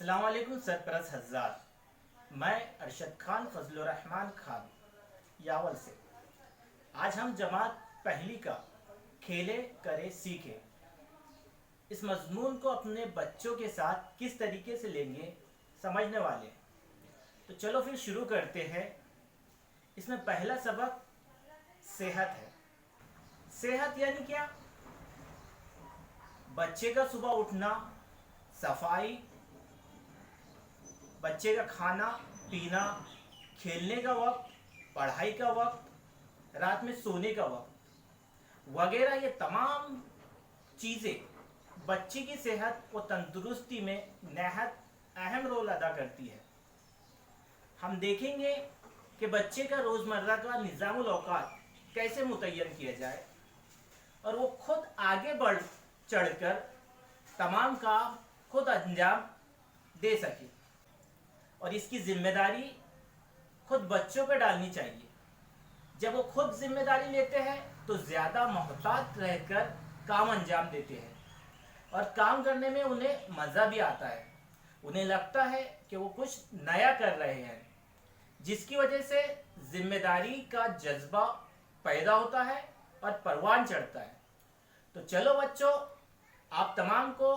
अस्सलाम वालेकुम सरपरस्त हज़रात। मैं अरशद खान फजलुर रहमान खान यावल से। आज हम जमात पहली का खेले करे सीखे इस मजमून को अपने बच्चों के साथ किस तरीके से लेंगे समझने वाले हैं। तो चलो फिर शुरू करते हैं। इसमें पहला सबक सेहत है। सेहत यानी क्या? बच्चे का सुबह उठना, सफाई, बच्चे का खाना पीना, खेलने का वक्त, पढ़ाई का वक्त, रात में सोने का वक्त वगैरह, ये तमाम चीज़ें बच्चे की सेहत व तंदुरुस्ती में नहायत अहम रोल अदा करती है। हम देखेंगे कि बच्चे का रोज़मर्रा का निज़ामुल औकात कैसे मुतय्यन किया जाए और वो खुद आगे बढ़ चढ़कर तमाम काम खुद अंजाम दे सके, और इसकी जिम्मेदारी खुद बच्चों पर डालनी चाहिए। जब वो खुद जिम्मेदारी लेते हैं तो ज़्यादा मोहतात रहकर काम अंजाम देते हैं और काम करने में उन्हें मज़ा भी आता है। उन्हें लगता है कि वो कुछ नया कर रहे हैं, जिसकी वजह से जिम्मेदारी का जज्बा पैदा होता है और परवान चढ़ता है। तो चलो बच्चों, आप तमाम को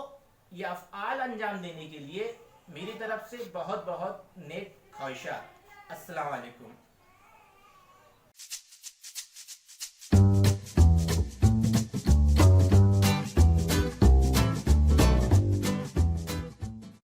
ये अफ़आल अंजाम देने के लिए मेरी तरफ से बहुत बहुत नेक ख्वाहिशात। अस्सलाम वालेकुम।